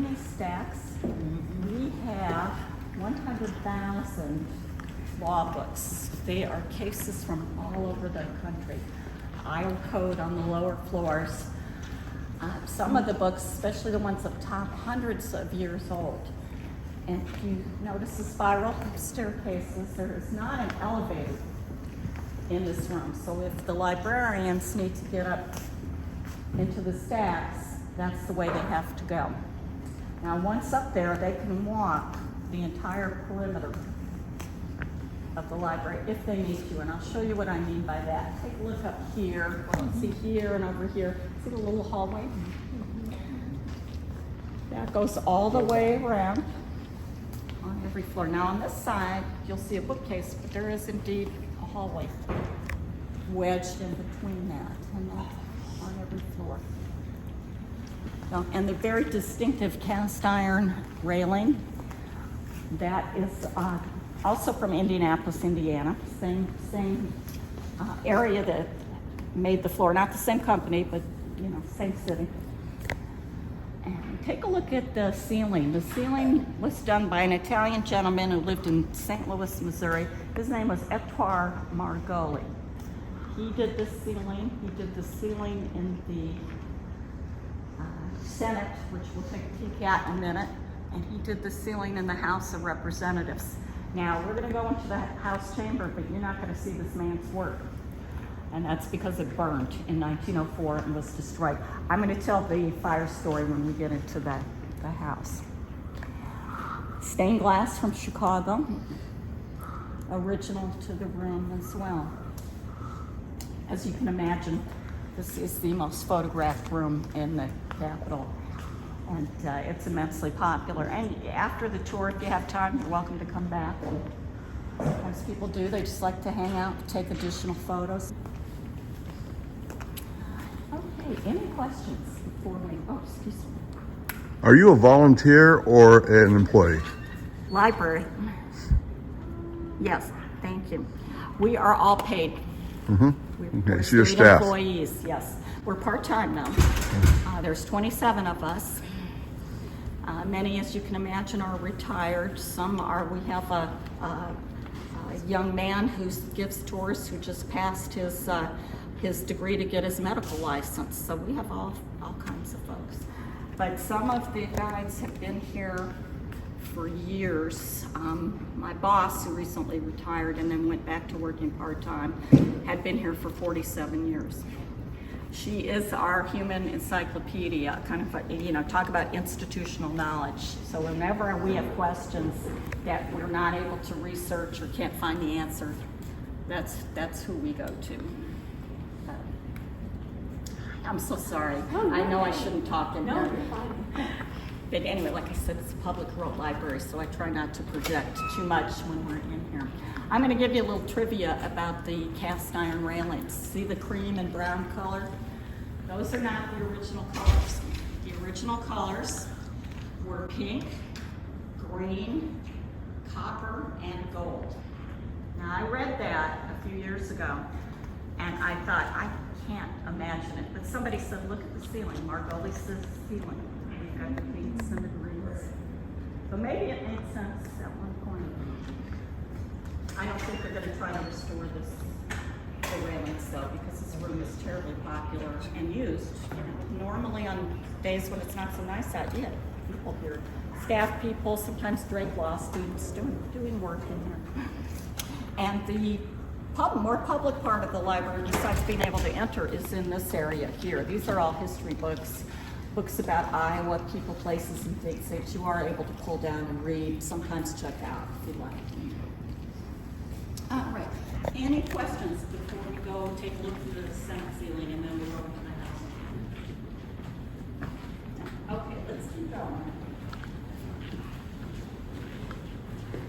these stacks, we have 100,000 law books. They are cases from all over the country. Iowa code on the lower floors. Some of the books, especially the ones up top, hundreds of years old. And if you notice the spiral staircases, there is not an elevator in this room. So if the librarians need to get up into the stacks, that's the way they have to go. Now, once up there, they can walk the entire perimeter of the library if they need to, and I'll show you what I mean by that. Take a look up here. See here and over here. See the little hallway? That goes all the way around on every floor. Now, on this side, you'll see a bookcase, but there is indeed a hallway wedged in between that, and that's on every floor. And the very distinctive cast iron railing, that is also from Indianapolis, Indiana. Same area that made the floor. Not the same company, but same city. And take a look at the ceiling. The ceiling was done by an Italian gentleman who lived in St. Louis, Missouri. His name was Ettore Margoli. He did this ceiling. He did the ceiling in the Senate, which we'll take a peek at in a minute, and he did the ceiling in the House of Representatives. Now, we're going to go into the House chamber, but you're not going to see this man's work, and that's because it burned in 1904 and was destroyed. I'm going to tell the fire story when we get into the house. Stained glass from Chicago, original to the room as well. As you can imagine, this is the most photographed room in the Capitol, and it's immensely popular. And after the tour, if you have time, you're welcome to come back. And sometimes people do, they just like to hang out, take additional photos. Okay, any questions before we, excuse me. Are you a volunteer or an employee? Library. Yes, thank you. We are all paid. Mm-hmm. We're so you're state staff. Employees, yes. We're part-time now. There's 27 of us. Many, as you can imagine, are retired. Some are, we have a young man who gives tours who just passed his degree to get his medical license. So we have all kinds of folks. But some of the guides have been here for years. My boss, who recently retired and then went back to working part-time, had been here for 47 years. She is our human encyclopedia, kind of, talk about institutional knowledge. So whenever we have questions that we're not able to research or can't find the answer, that's who we go to. I'm so sorry. I know I shouldn't talk in here. But anyway, like I said, it's a public library, so I try not to project too much when we're in here. I'm going to give you a little trivia about the cast iron railings. See the cream and brown color? Those are not the original colors. The original colors were pink, green, copper, and gold. Now, I read that a few years ago, and I thought, I can't imagine it. But somebody said, look at the ceiling. Margoli says ceiling. We've got the pinks and the greens. So maybe it made sense at one point. I don't think they're going to try to restore the railings though, because this room is terribly popular and used. Normally on days when it's not so nice out, you have people here, staff people, sometimes Drake Law students doing work in here. And the more public part of the library, besides being able to enter, is in this area here. These are all history books about Iowa, people, places, and things that you are able to pull down and read, sometimes check out if you like. All right, any questions before we go take a look through the Senate ceiling and then we'll go to the House? Okay, let's keep going.